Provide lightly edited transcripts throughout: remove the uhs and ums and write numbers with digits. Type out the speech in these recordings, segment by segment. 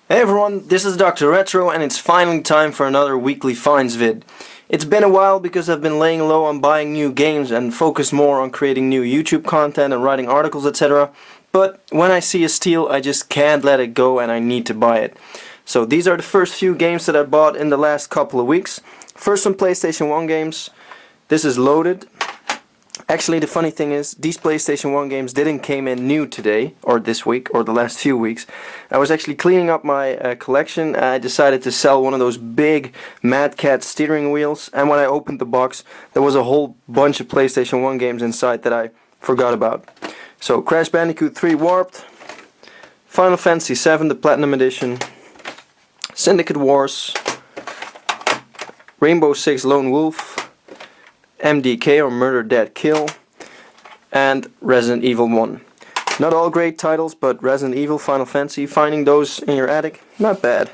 Hey everyone, this is Dr. Retro and it's finally time for another weekly finds vid. It's been a while because I've been laying low on buying new games and focused more on creating new YouTube content and writing articles, etc. But when I see a steal, I just can't let it go and I need to buy it. So these are the first few games that I bought in the last couple of weeks. First some PlayStation 1 games. This is loaded. Actually, the funny thing is, these PlayStation 1 games didn't came in new today, or this week, or the last few weeks. I was actually cleaning up my collection. I decided to sell one of those big Mad Cat steering wheels, and when I opened the box, there was a whole bunch of PlayStation 1 games inside that I forgot about. So, Crash Bandicoot 3 Warped, Final Fantasy 7, the Platinum Edition, Syndicate Wars, Rainbow Six Lone Wolf, MDK or Murder Dead Kill, and Resident Evil 1. Not all great titles, but Resident Evil, Final Fantasy, finding those in your attic, not bad.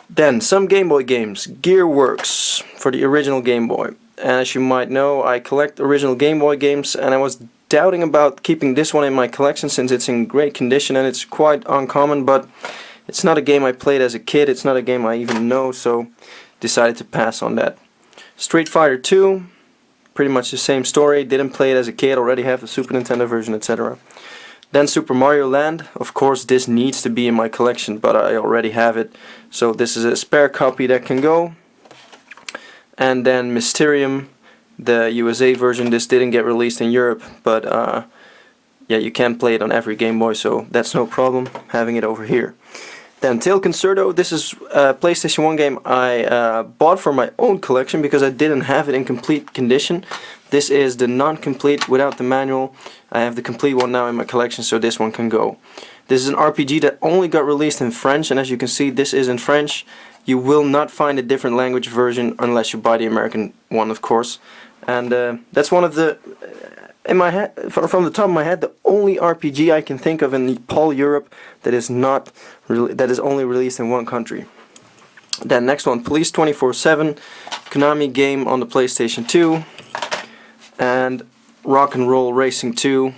Then some Game Boy games. Gearworks for the original Game Boy. As you might know, I collect original Game Boy games and I was doubting about keeping this one in my collection since it's in great condition and it's quite uncommon, but it's not a game I played as a kid, it's not a game I even know, so decided to pass on that. Street Fighter 2, pretty much the same story, didn't play it as a kid, already have the Super Nintendo version, etc. Then Super Mario Land, of course this needs to be in my collection, but I already have it, so this is a spare copy that can go. And then Mysterium, the USA version, this didn't get released in Europe, but yeah, you can play it on every Game Boy, so that's no problem having it over here. Then Tail Concerto, this is a PlayStation 1 game I bought for my own collection because I didn't have it in complete condition. This is the non-complete without the manual. I have the complete one now in my collection, so this one can go. This is an RPG that only got released in French, and as you can see this is in French. You will not find a different language version unless you buy the American one, of course. And that's one of the... in my head, from the top of my head, the only RPG I can think of in Paul Europe that is only released in one country. Then next one, Police 24/7, Konami game on the PlayStation 2, and Rock and Roll Racing 2,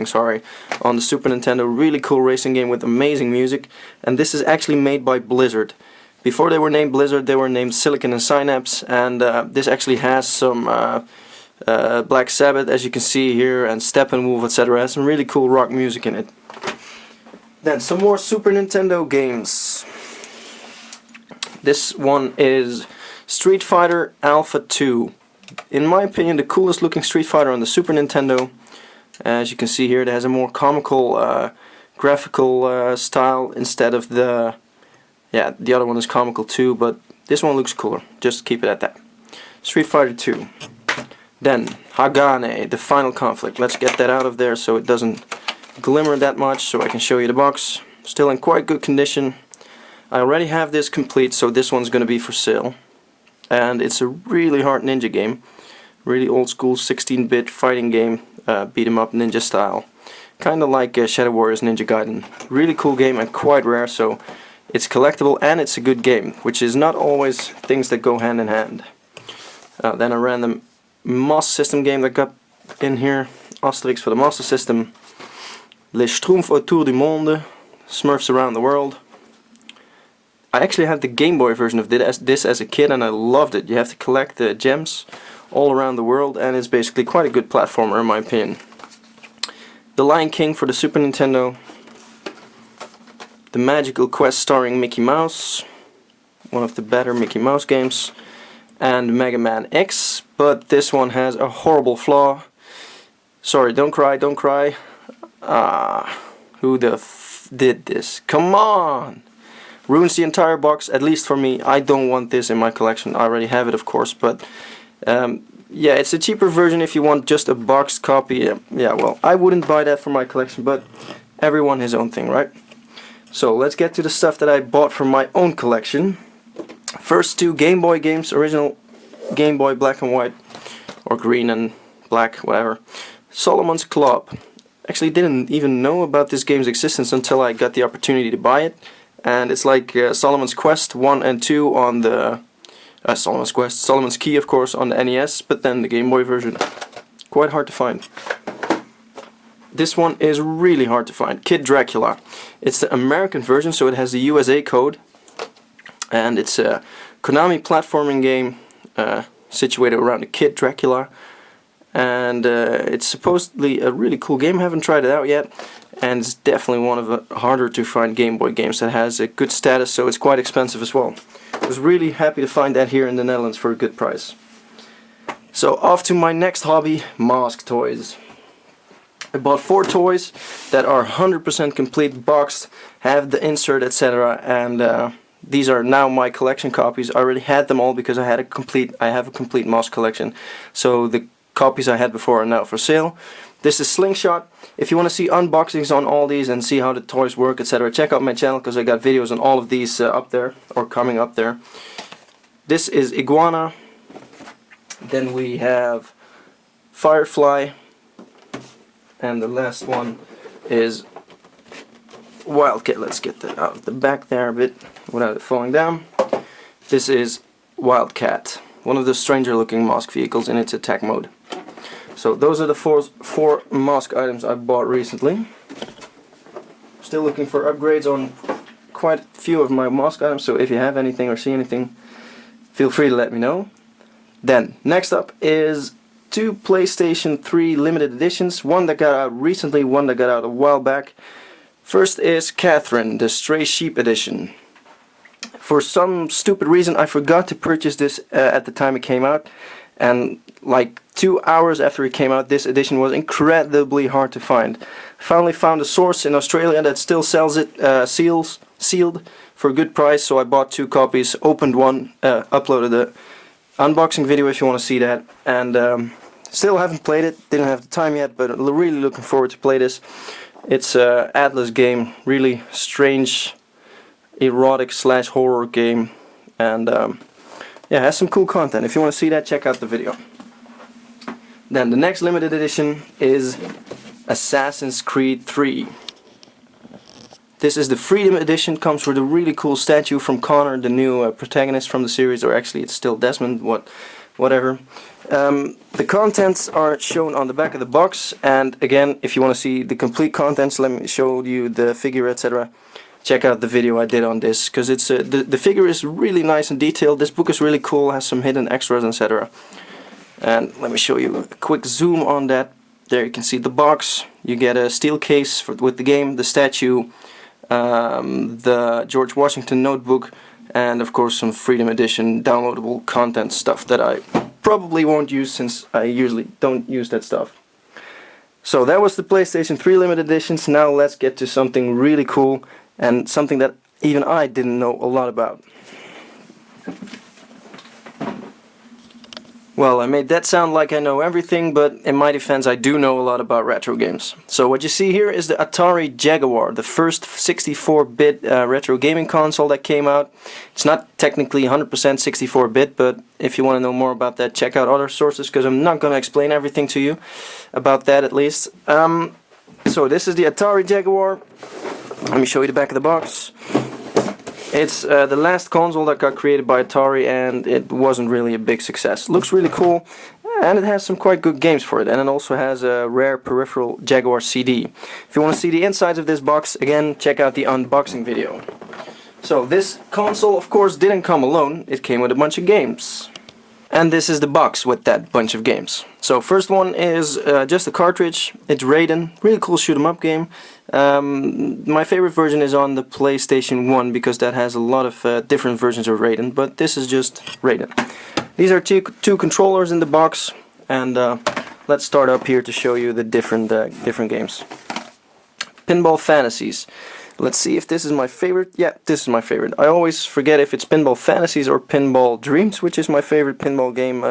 sorry, on the Super Nintendo. Really cool racing game with amazing music, and this is actually made by Blizzard. Before they were named Blizzard, they were named Silicon and Synapse, and this actually has some Black Sabbath, as you can see here, and Steppenwolf, etc. Has some really cool rock music in it. Then some more Super Nintendo games. This one is Street Fighter Alpha 2. In my opinion, the coolest looking Street Fighter on the Super Nintendo. As you can see here, it has a more comical graphical style instead of the other one is comical too, but this one looks cooler. Just keep it at that. Street Fighter 2. Then, Hagane, the Final Conflict. Let's get that out of there so it doesn't glimmer that much, so I can show you the box. Still in quite good condition. I already have this complete, so this one's going to be for sale. And it's a really hard ninja game. Really old school 16-bit fighting game, beat 'em up ninja style. Kind of like Shadow Warriors Ninja Gaiden. Really cool game and quite rare, so it's collectible and it's a good game, which is not always things that go hand in hand. Then a random Master System game that got in here. Asterix for the Master System. Les Schtroumpfs autour du monde. Smurfs around the world. I actually had the Game Boy version of this as a kid and I loved it. You have to collect the gems all around the world and it's basically quite a good platformer in my opinion. The Lion King for the Super Nintendo. The Magical Quest starring Mickey Mouse. One of the better Mickey Mouse games. And Mega Man X, but this one has a horrible flaw. Sorry, don't cry, don't cry. Who the f did this? Come on! Ruins the entire box, at least for me. I don't want this in my collection. I already have it, of course, but yeah, it's a cheaper version if you want just a boxed copy. Yeah, well, I wouldn't buy that for my collection, but everyone his own thing, right? So let's get to the stuff that I bought for my own collection. First two Game Boy games, original Game Boy black and white, or green and black, whatever. Solomon's Club. Actually didn't even know about this game's existence until I got the opportunity to buy it. And it's like Solomon's Quest 1 and 2 on the... Solomon's Key of course on the NES, but then the Game Boy version. Quite hard to find. This one is really hard to find. Kid Dracula. It's the American version, so it has the USA code, and it's a Konami platforming game situated around the Kid Dracula, and it's supposedly a really cool game. I haven't tried it out yet, and it's definitely one of the harder to find Game Boy games that has a good status, so it's quite expensive as well. I was really happy to find that here in the Netherlands for a good price. So off to my next hobby, Mask toys. I bought 4 toys that are 100% complete, boxed, have the insert, etc. And these are now my collection copies. I already had them all because I have a complete Mask collection. So the copies I had before are now for sale. This is Slingshot. If you want to see unboxings on all these and see how the toys work, etc., check out my channel because I got videos on all of these up there, or coming up there. This is Iguana. Then we have Firefly. And the last one is Wildcat. Let's get that out of the back there a bit without it falling down. This is Wildcat, one of the stranger looking Mask vehicles in its attack mode. So those are the four Mask items I bought recently. Still looking for upgrades on quite a few of my Mask items, so if you have anything or see anything, feel free to let me know. Then, next up is 2 PlayStation 3 limited editions, one that got out recently, one that got out a while back. First is Catherine, the Stray Sheep edition. For some stupid reason I forgot to purchase this at the time it came out, and like 2 hours after it came out, this edition was incredibly hard to find. Finally found a source in Australia that still sells it sealed for a good price, so I bought 2 copies, opened one, uploaded the unboxing video if you want to see that, and still haven't played it, didn't have the time yet, but really looking forward to play this. It's a Atlas game, really strange, erotic / horror game, and yeah, has some cool content. If you want to see that, check out the video. Then the next limited edition is Assassin's Creed 3. This is the Freedom Edition, comes with a really cool statue from Connor, the new protagonist from the series, or actually it's still Desmond, whatever. The contents are shown on the back of the box, and again, if you want to see the complete contents, let me show you the figure, etc. Check out the video I did on this, because it's the figure is really nice and detailed. This book is really cool, has some hidden extras, etc. And let me show you a quick zoom on that. There you can see the box. You get a steel case with the game, the statue, the George Washington notebook, and of course some Freedom Edition downloadable content stuff that I probably won't use since I usually don't use that stuff. So that was the PlayStation 3 limited editions. Now let's get to something really cool and something that even I didn't know a lot about. Well, I made that sound like I know everything, but in my defense I do know a lot about retro games. So what you see here is the Atari Jaguar, the first 64-bit retro gaming console that came out. It's not technically 100% 64-bit, but if you want to know more about that, check out other sources, because I'm not going to explain everything to you about that, at least. So this is the Atari Jaguar. Let me show you the back of the box. It's the last console that got created by Atari, and it wasn't really a big success. Looks really cool, and it has some quite good games for it, and it also has a rare peripheral Jaguar CD. If you want to see the insides of this box, again, check out the unboxing video. So this console, of course, didn't come alone. It came with a bunch of games. And this is the box with that bunch of games. So first one is just a cartridge. It's Raiden, really cool shoot 'em up game. My favorite version is on the PlayStation 1 because that has a lot of different versions of Raiden, but this is just Raiden. These are two controllers in the box, and let's start up here to show you the different games. Pinball Fantasies. Let's see if this is my favorite. Yeah, this is my favorite. I always forget if it's Pinball Fantasies or Pinball Dreams, which is my favorite pinball game,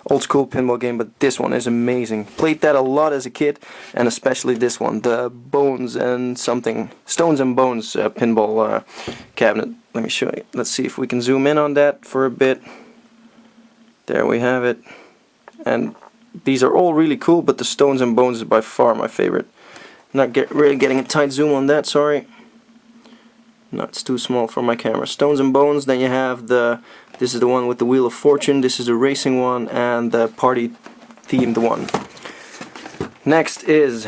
old school pinball game, but this one is amazing. Played that a lot as a kid, and especially this one, the Stones and Bones pinball cabinet. Let me show you. Let's see if we can zoom in on that for a bit. There we have it. And these are all really cool, but the Stones and Bones is by far my favorite. Not really getting a tight zoom on that, sorry. No, it's too small for my camera. Stones and Bones, then you have this is the one with the Wheel of Fortune, this is the racing one, and the party themed one. Next is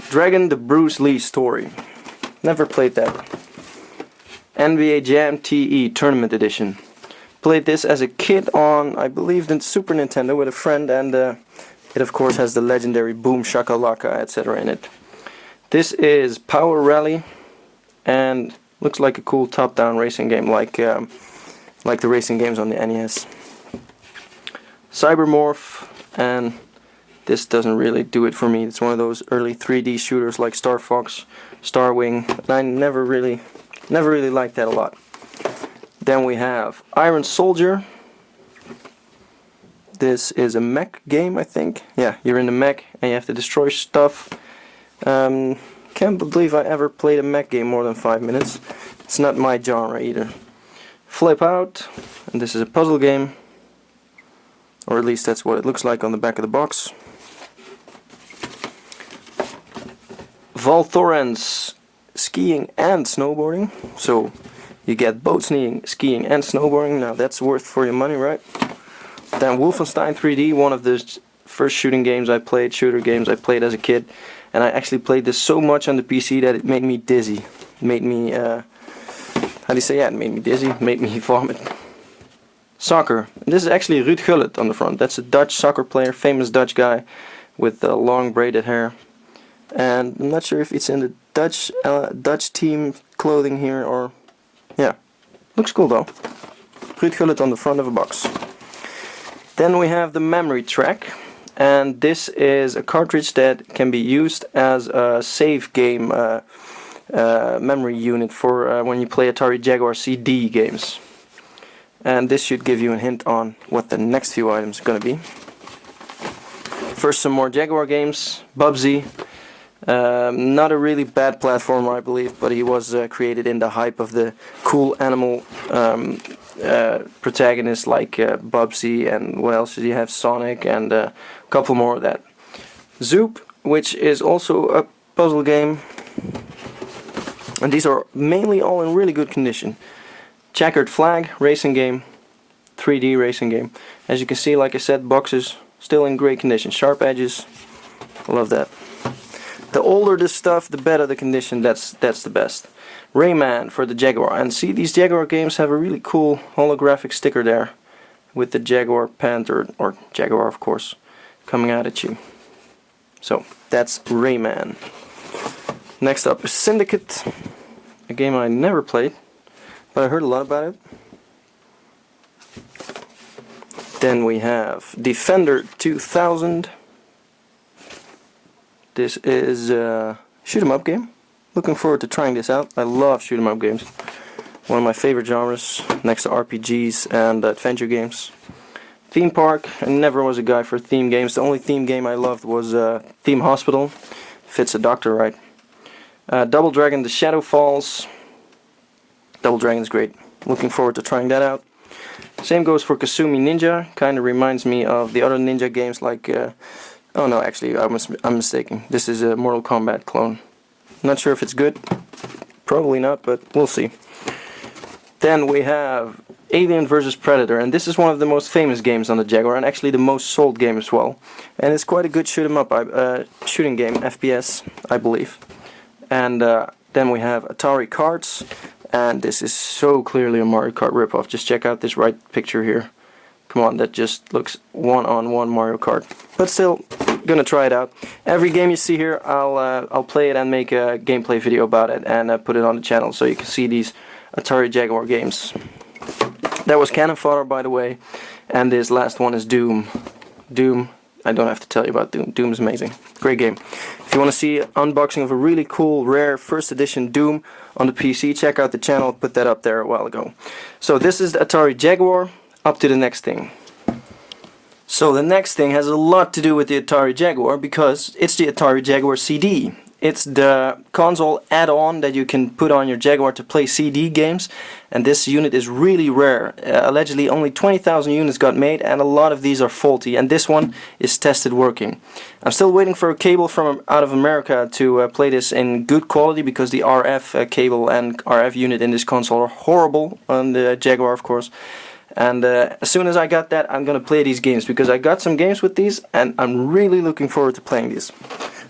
Dragon the Bruce Lee Story. Never played that. NBA Jam TE Tournament Edition. Played this as a kid on, I believe, the Super Nintendo with a friend, and it of course has the legendary Boom Shakalaka, etc. in it. This is Power Rally, and looks like a cool top-down racing game, like the racing games on the NES. Cybermorph, and this doesn't really do it for me. It's one of those early 3D shooters like Star Fox, Star Wing, and I never really liked that a lot. Then we have Iron Soldier. This is a mech game, I think. Yeah, you're in a mech and you have to destroy stuff. Can't believe I ever played a mech game more than 5 minutes. It's not my genre either. Flip Out, and this is a puzzle game, or at least that's what it looks like on the back of the box. Valthorens skiing and snowboarding, so you get both skiing and snowboarding. Now that's worth for your money, right? Then Wolfenstein 3D, one of the first shooter games I played as a kid, and I actually played this so much on the PC that it made me dizzy. It made me how do you say that? It made me dizzy, made me vomit. Soccer. And this is actually Ruud Gullit on the front. That's a Dutch soccer player, famous Dutch guy with long braided hair. And I'm not sure if it's in the Dutch team clothing here, or yeah, looks cool though. Ruud Gullit on the front of a box. Then we have the memory track, and this is a cartridge that can be used as a save game memory unit for when you play Atari Jaguar CD games. And this should give you a hint on what the next few items are going to be. First, some more Jaguar games. Bubsy. Not a really bad platformer, I believe, but he was created in the hype of the cool animal protagonists like Bubsy, and what else did you have? Sonic, and a couple more of that. Zoop, which is also a puzzle game, and these are mainly all in really good condition. Checkered Flag racing game, 3D racing game. As you can see, like I said, boxes still in great condition, sharp edges. I love that. The older the stuff, the better the condition. That's the best. Rayman for the Jaguar, and see, these Jaguar games have a really cool holographic sticker there with the Jaguar Panther, or Jaguar of course, coming out at you. So that's Rayman. Next up is Syndicate, a game I never played, but I heard a lot about it. Then we have Defender 2000. This is a shoot 'em up game. Looking forward to trying this out. I love shoot 'em up games. One of my favorite genres, next to RPGs and adventure games. Theme Park. I never was a guy for theme games. The only theme game I loved was Theme Hospital. Fits a doctor right. Double Dragon The Shadow Falls. Double Dragon's great. Looking forward to trying that out. Same goes for Kasumi Ninja. Kind of reminds me of the other ninja games like... oh no, actually I'm mistaken. This is a Mortal Kombat clone. Not sure if it's good. Probably not, but we'll see. Then we have Alien vs Predator, and this is one of the most famous games on the Jaguar, and actually the most sold game as well. And it's quite a good shoot 'em up shooting game, FPS, I believe. And then we have Atari Cards, and this is so clearly a Mario Kart ripoff. Just check out this right picture here. Come on, that just looks one-on-one Mario Kart. But still, gonna try it out. Every game you see here, I'll play it and make a gameplay video about it and put it on the channel so you can see these Atari Jaguar games. That was Cannon Fodder, by the way, and this last one is Doom. Doom, I don't have to tell you about Doom. Doom is amazing. Great game. If you want to see an unboxing of a really cool, rare, first edition Doom on the PC, check out the channel. I put that up there a while ago. So this is the Atari Jaguar. Up to the next thing. So the next thing has a lot to do with the Atari Jaguar, because it's the Atari Jaguar CD. It's the console add-on that you can put on your Jaguar to play CD games, and this unit is really rare. Allegedly only 20,000 units got made, and a lot of these are faulty, and this one is tested working. I'm still waiting for a cable from out of America to play this in good quality, because the RF cable and RF unit in this console are horrible on the Jaguar, of course. And as soon as I got that, I'm gonna play these games, because I got some games with these and I'm really looking forward to playing these.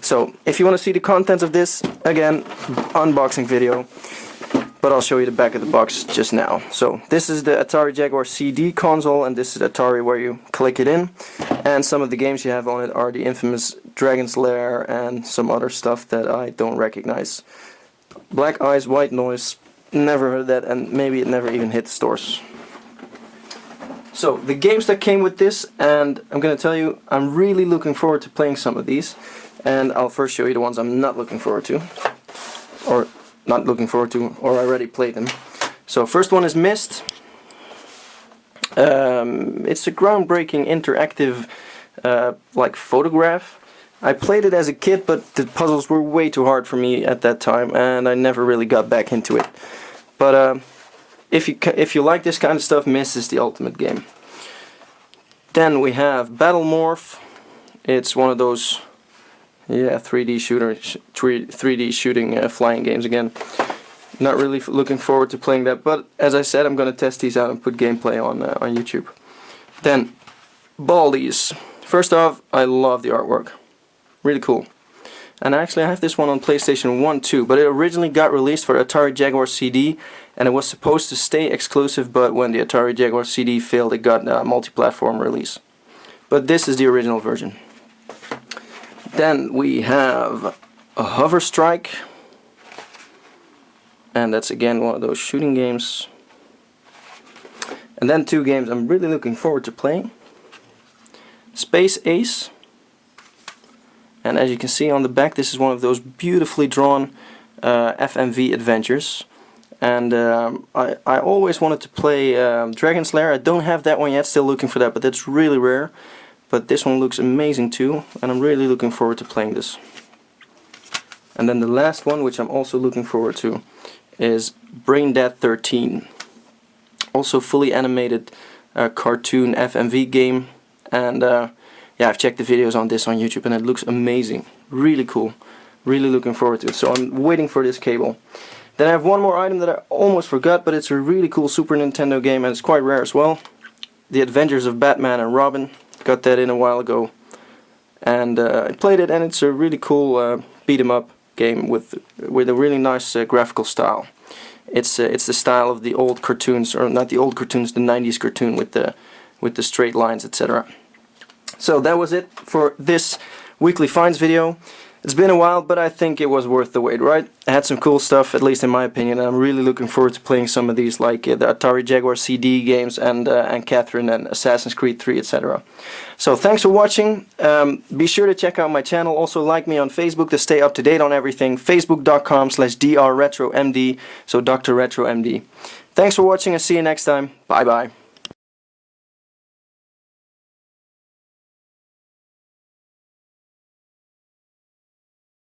So if you want to see the contents of this, again, unboxing video, but I'll show you the back of the box just now. So this is the Atari Jaguar CD console, and this is Atari where you click it in, and some of the games you have on it are the infamous Dragon's Lair and some other stuff that I don't recognize. Black Eyes, White Noise, never heard that, and maybe it never even hit the stores. So the games that came with this, and I'm gonna tell you, I'm really looking forward to playing some of these, and I'll first show you the ones I'm not looking forward to, or not looking forward to, or I already played them. So first one is Myst. It's a groundbreaking interactive like photograph. I played it as a kid, but the puzzles were way too hard for me at that time, and I never really got back into it. But if you like this kind of stuff, Myst is the ultimate game. Then we have Battlemorph. It's one of those 3D shooting flying games again. Not really looking forward to playing that, but as I said, I'm going to test these out and put gameplay on YouTube. Then Baldies. First off, I love the artwork. Really cool. And actually I have this one on PlayStation 1 too, but it originally got released for Atari Jaguar CD, and it was supposed to stay exclusive, but when the Atari Jaguar CD failed, it got a multi-platform release. But this is the original version. Then we have a Hover Strike, and that's again one of those shooting games. And then two games I'm really looking forward to playing. Space Ace. And as you can see on the back, this is one of those beautifully drawn FMV adventures. And I always wanted to play Dragon's Lair. I don't have that one yet, still looking for that, but that's really rare. But this one looks amazing too, and I'm really looking forward to playing this. And then the last one, which I'm also looking forward to, is Brain Dead 13. Also fully animated cartoon FMV game, and yeah, I've checked the videos on this on YouTube and it looks amazing. Really cool. Really looking forward to it. So I'm waiting for this cable. Then I have one more item that I almost forgot, but it's a really cool Super Nintendo game and it's quite rare as well. The Adventures of Batman and Robin. Got that in a while ago. And I played it, and it's a really cool beat 'em up game with a really nice graphical style. It's the style of the old cartoons, or not the old cartoons, the 90s cartoon with the straight lines, etc. So that was it for this weekly finds video. It's been a while, but I think it was worth the wait, right? I had some cool stuff, at least in my opinion, and I'm really looking forward to playing some of these, like the Atari Jaguar CD games and Catherine and Assassin's Creed 3, etc. So thanks for watching. Be sure to check out my channel. Also like me on Facebook to stay up to date on everything. Facebook.com/drretromd, so Dr. Retro MD. Thanks for watching and see you next time. Bye bye.